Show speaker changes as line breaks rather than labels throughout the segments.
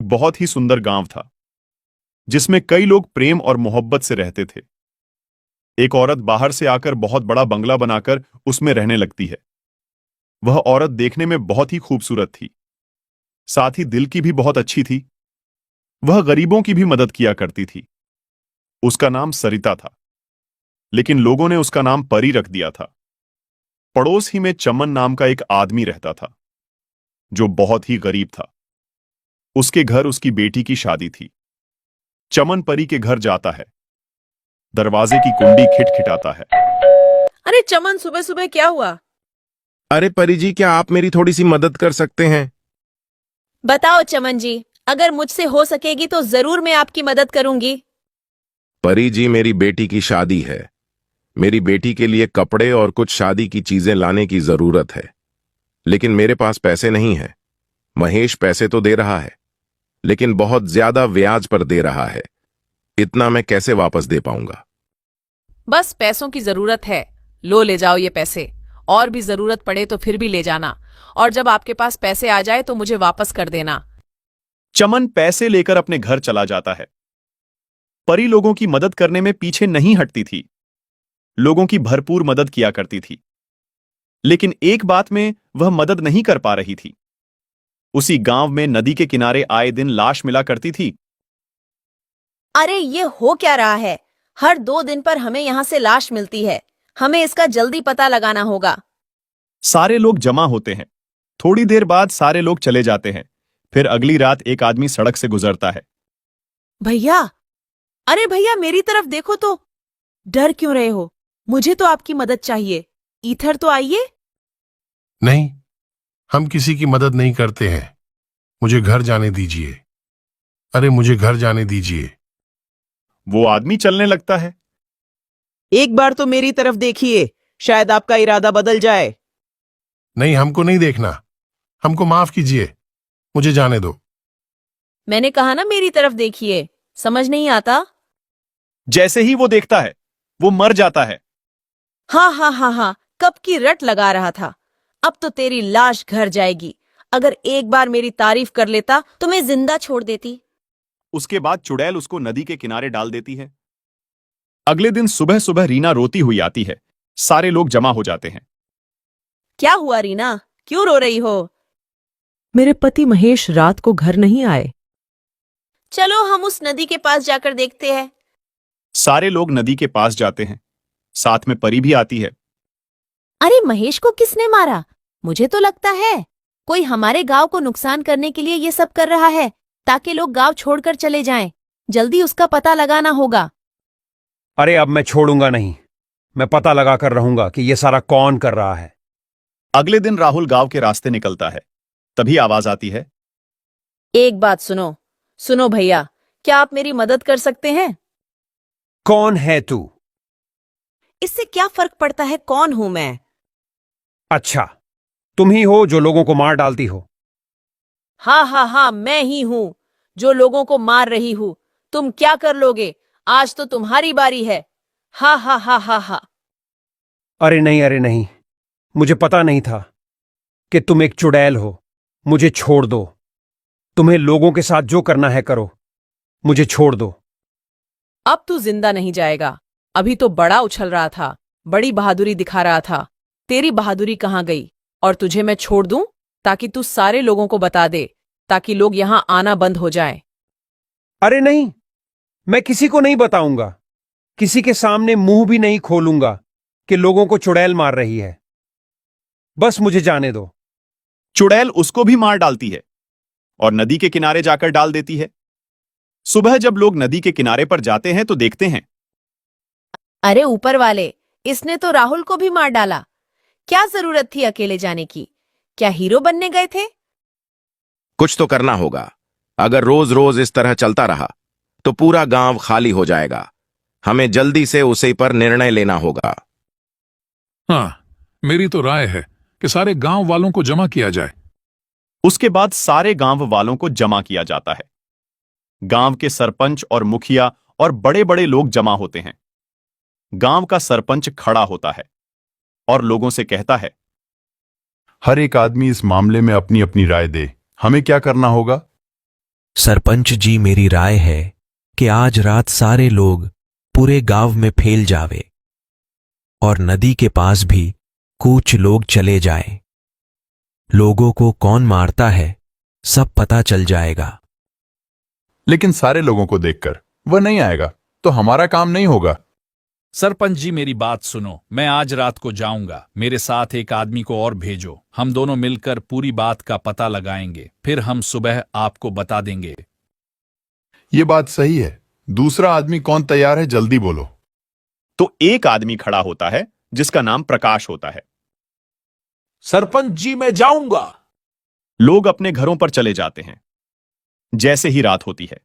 बहुत ही सुंदर गांव था जिसमें कई लोग प्रेम और मोहब्बत से रहते थे। एक औरत बाहर से आकर बहुत बड़ा बंगला बनाकर उसमें रहने लगती है। वह औरत देखने में बहुत ही खूबसूरत थी, साथ ही दिल की भी बहुत अच्छी थी। वह गरीबों की भी मदद किया करती थी। उसका नाम सरिता था, लेकिन लोगों ने उसका नाम परी रख दिया था। पड़ोस ही में चमन नाम का एक आदमी रहता था जो बहुत ही गरीब था। उसके घर उसकी बेटी की शादी थी। चमन परी के घर जाता है। दरवाजे की कुंडी खिटखिटाता है।
अरे चमन, सुबह सुबह क्या हुआ?
अरे परी जी, क्या आप मेरी थोड़ी सी मदद कर सकते हैं?
बताओ चमन जी, अगर मुझसे हो सकेगी तो जरूर मैं आपकी मदद करूंगी।
परी जी, मेरी बेटी की शादी है। मेरी बेटी के लिए कपड़े और कुछ शादी की चीजें लाने की जरूरत है, लेकिन मेरे पास पैसे नहीं है। महेश पैसे तो दे रहा है, लेकिन बहुत ज्यादा ब्याज पर दे रहा है। इतना मैं कैसे वापस दे पाऊंगा?
बस पैसों की जरूरत है, लो ले जाओ ये पैसे। और भी जरूरत पड़े तो फिर भी ले जाना, और जब आपके पास पैसे आ जाए तो मुझे वापस कर देना।
चमन पैसे लेकर अपने घर चला जाता है। परी लोगों की मदद करने में पीछे नहीं हटती थी। लोगों की भरपूर मदद किया करती थी, लेकिन एक बात में वह मदद नहीं कर पा रही थी। उसी गांव में नदी के किनारे आए दिन लाश मिला करती थी।
अरे ये हो क्या रहा है? हर 2 दिन पर हमें यहाँ से लाश मिलती है। हमें इसका जल्दी पता लगाना होगा।
सारे लोग जमा होते हैं। थोड़ी देर बाद सारे लोग चले जाते हैं। फिर अगली रात एक आदमी सड़क से गुजरता है।
भैया, अरे भैया मेरी तरफ देखो तो। डर क्यों रहे हो? मुझे तो आपकी मदद चाहिए। इधर तो आइए।
नहीं, हम किसी की मदद नहीं करते हैं। मुझे घर जाने दीजिए। अरे मुझे घर जाने दीजिए।
वो आदमी चलने लगता है।
एक बार तो मेरी तरफ देखिए, शायद आपका इरादा बदल जाए।
नहीं, हमको नहीं देखना। हमको माफ कीजिए। मुझे जाने दो।
मैंने कहा ना मेरी तरफ देखिए। समझ नहीं आता?
जैसे ही वो देखता है, वो मर जाता है।
हाँ हाँ हाँ हाँ, कब की रट लगा रहा था। अब तो तेरी लाश घर जाएगी। अगर एक बार मेरी तारीफ कर लेता तो मैं जिंदा छोड़ देती।
उसके बाद चुड़ैल उसको नदी के किनारे डाल देती है। अगले दिन सुबह सुबह रीना रोती हुई आती है। सारे लोग जमा हो जाते हैं।
क्या हुआ रीना, क्यों रो रही हो?
मेरे पति महेश रात को घर नहीं आए।
चलो हम उस नदी के पास जाकर देखते हैं।
सारे लोग नदी के पास जाते हैं। साथ में परी भी आती है।
अरे महेश को किसने मारा? मुझे तो लगता है कोई हमारे गांव को नुकसान करने के लिए ये सब कर रहा है, ताकि लोग गांव छोड़कर चले जाएं। जल्दी उसका पता लगाना होगा।
अरे अब मैं छोड़ूंगा नहीं। मैं पता लगा कर रहूंगा कि यह सारा कौन कर रहा है।
अगले दिन राहुल गांव के रास्ते निकलता है। तभी आवाज आती है।
एक बात सुनो। सुनो भैया, क्या आप मेरी मदद कर सकते हैं?
कौन है तू?
इससे क्या फर्क पड़ता है कौन हूं मैं?
अच्छा, तुम ही हो जो लोगों को मार डालती हो।
हाँ हाँ हाँ, मैं ही हूं जो लोगों को मार रही हूं। तुम क्या कर लोगे? आज तो तुम्हारी बारी है। हा हा हा हा हा।
अरे नहीं, मुझे पता नहीं था कि तुम एक चुड़ैल हो। मुझे छोड़ दो। तुम्हें लोगों के साथ जो करना है करो। मुझे छोड़ दो।
अब तू जिंदा नहीं जाएगा। अभी तो बड़ा उछल रहा था, बड़ी बहादुरी दिखा रहा था। तेरी बहादुरी कहाँ गई? और तुझे मैं छोड़ दूं ताकि तू सारे लोगों को बता दे, ताकि लोग यहां आना बंद हो जाए।
अरे नहीं, मैं किसी को नहीं बताऊंगा। किसी के सामने मुंह भी नहीं खोलूंगा कि लोगों को चुड़ैल मार रही है। बस मुझे जाने दो।
चुड़ैल उसको भी मार डालती है और नदी के किनारे जाकर डाल देती है। सुबह जब लोग नदी के किनारे पर जाते हैं तो देखते हैं।
अरे ऊपर वाले, इसने तो राहुल को भी मार डाला। क्या जरूरत थी अकेले जाने की? क्या हीरो बनने गए थे?
कुछ तो करना होगा। अगर रोज रोज इस तरह चलता रहा तो पूरा गांव खाली हो जाएगा। हमें जल्दी से उसी पर निर्णय लेना होगा।
हाँ, मेरी तो राय है कि सारे गांव वालों को जमा किया जाए।
उसके बाद सारे गांव वालों को जमा किया जाता है। गांव के सरपंच और मुखिया और बड़े बड़े लोग जमा होते हैं। गांव का सरपंच खड़ा होता है और लोगों से कहता है,
हर एक आदमी इस मामले में अपनी अपनी राय दे। हमें क्या करना होगा? सरपंच जी, मेरी राय है कि आज रात सारे लोग पूरे गांव में फैल जावे और नदी के पास भी कुछ लोग चले जाएं। लोगों को कौन मारता है सब पता चल जाएगा।
लेकिन सारे लोगों को देखकर वह नहीं आएगा तो हमारा काम नहीं होगा।
सरपंच जी, मेरी बात सुनो। मैं आज रात को जाऊंगा, मेरे साथ एक आदमी को और भेजो। हम दोनों मिलकर पूरी बात का पता लगाएंगे, फिर हम सुबह आपको बता देंगे।
ये बात सही है। दूसरा आदमी कौन तैयार है, जल्दी बोलो।
तो एक आदमी खड़ा होता है जिसका नाम प्रकाश होता है।
सरपंच जी, मैं जाऊंगा।
लोग अपने घरों पर चले जाते हैं। जैसे ही रात होती है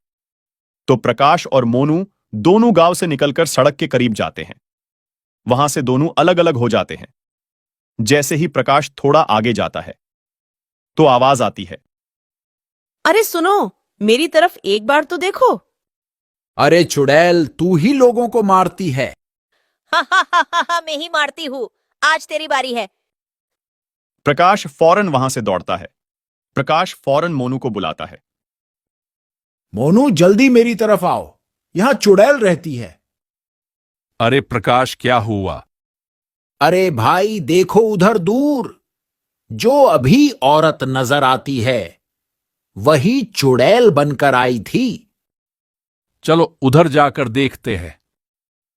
तो प्रकाश और मोनू दोनों गांव से निकलकर सड़क के करीब जाते हैं। वहां से दोनों अलग अलग हो जाते हैं। जैसे ही प्रकाश थोड़ा आगे जाता है तो आवाज आती है,
अरे सुनो, मेरी तरफ एक बार तो देखो।
अरे चुड़ैल, तू ही लोगों को मारती है।
मैं ही मारती हूँ। आज तेरी बारी है।
प्रकाश फौरन वहां से दौड़ता है। प्रकाश फौरन मोनू को बुलाता है।
मोनू, जल्दी मेरी तरफ आओ, यहां चुड़ैल रहती है।
अरे प्रकाश, क्या हुआ?
अरे भाई, देखो उधर दूर, जो अभी औरत नजर आती है वही चुड़ैल बनकर आई थी।
चलो उधर जाकर देखते हैं।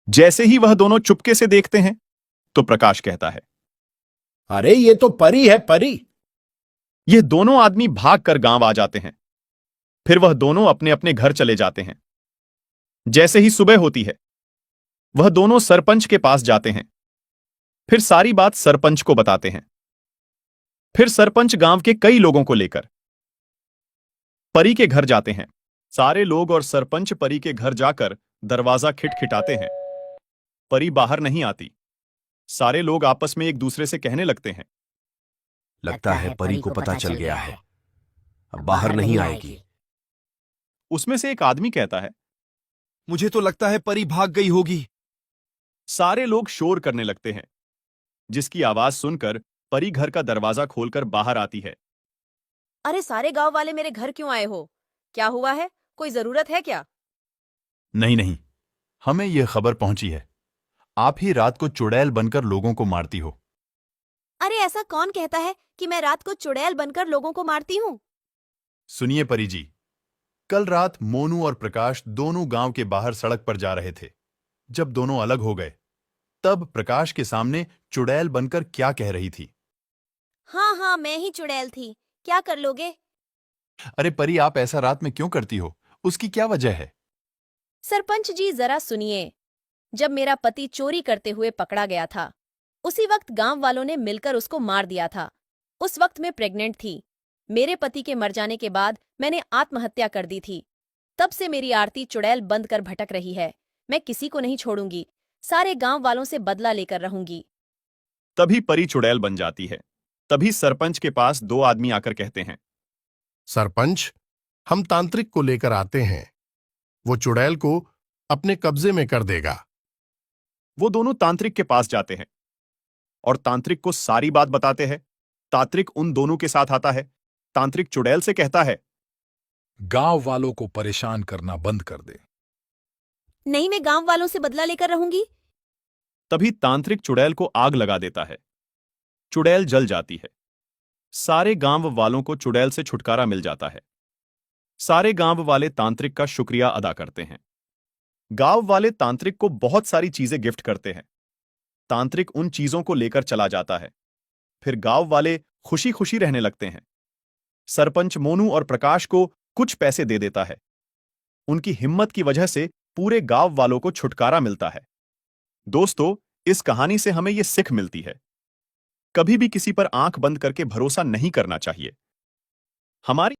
जैसे ही वह दोनों चुपके से देखते हैं तो प्रकाश कहता है,
अरे ये तो परी है, परी।
ये दोनों आदमी भागकर गांव आ जाते हैं। फिर वह दोनों अपने अपने घर चले जाते हैं। जैसे ही सुबह होती है वह दोनों सरपंच के पास जाते हैं। फिर सारी बात सरपंच को बताते हैं। फिर सरपंच गांव के कई लोगों को लेकर परी के घर जाते हैं। सारे लोग और सरपंच परी के घर जाकर दरवाजा खिटखिटाते हैं। परी बाहर नहीं आती। सारे लोग आपस में एक दूसरे से कहने लगते हैं,
लगता है परी को पता चल गया है, अब बाहर नहीं आएगी।
उसमें से एक आदमी कहता है,
मुझे तो लगता है परी भाग गई होगी।
सारे लोग शोर करने लगते हैं, जिसकी आवाज सुनकर परी घर का दरवाजा खोलकर बाहर आती है।
अरे सारे गांव वाले मेरे घर क्यों आए हो? क्या हुआ है? कोई जरूरत है क्या?
नहीं नहीं, हमें यह खबर पहुंची है, आप ही रात को चुड़ैल बनकर लोगों को मारती हो।
अरे ऐसा कौन कहता है कि मैं रात को चुड़ैल बनकर लोगों को मारती हूँ?
सुनिए परी जी, कल रात मोनू और प्रकाश दोनों गांव के बाहर सड़क पर जा रहे थे। जब दोनों अलग हो गए तब प्रकाश के सामने चुड़ैल बनकर क्या कह रही थी।
हाँ हाँ, मैं ही चुड़ैल थी। क्या कर लोगे?
अरे परी, आप ऐसा रात में क्यों करती हो? उसकी क्या वजह है?
सरपंच जी, जरा सुनिए। जब मेरा पति चोरी करते हुए पकड़ा गया था, उसी वक्त गांव वालों ने मिलकर उसको मार दिया था। उस वक्त मैं प्रेग्नेंट थी। मेरे पति के मर जाने के बाद मैंने आत्महत्या कर दी थी। तब से मेरी आरती चुड़ैल बंद कर भटक रही है। मैं किसी को नहीं छोड़ूंगी। सारे गांव वालों से बदला लेकर रहूंगी।
तभी परी चुड़ैल बन जाती है। तभी सरपंच के पास दो आदमी आकर कहते हैं,
सरपंच, हम तांत्रिक को लेकर आते हैं, वो चुड़ैल को अपने कब्जे में कर देगा।
वो दोनों तांत्रिक के पास जाते हैं और तांत्रिक को सारी बात बताते हैं। तांत्रिक उन दोनों के साथ आता है। तांत्रिक चुड़ैल से कहता है,
गांव वालों को परेशान करना बंद कर दे।
नहीं, मैं गांव वालों से बदला लेकर रहूंगी।
तभी तांत्रिक चुड़ैल को आग लगा देता है। चुड़ैल जल जाती है। सारे गांव वालों को चुड़ैल से छुटकारा मिल जाता है। सारे गांव वाले तांत्रिक का शुक्रिया अदा करते हैं। गांव वाले तांत्रिक को बहुत सारी चीजें गिफ्ट करते हैं। तांत्रिक उन चीजों को लेकर चला जाता है। फिर गांव वाले खुशी खुशी रहने लगते हैं। सरपंच मोनू और प्रकाश को कुछ पैसे दे देता है। उनकी हिम्मत की वजह से पूरे गांव वालों को छुटकारा मिलता है। दोस्तों, इस कहानी से हमें यह सीख मिलती है, कभी भी किसी पर आंख बंद करके भरोसा नहीं करना चाहिए। हमारी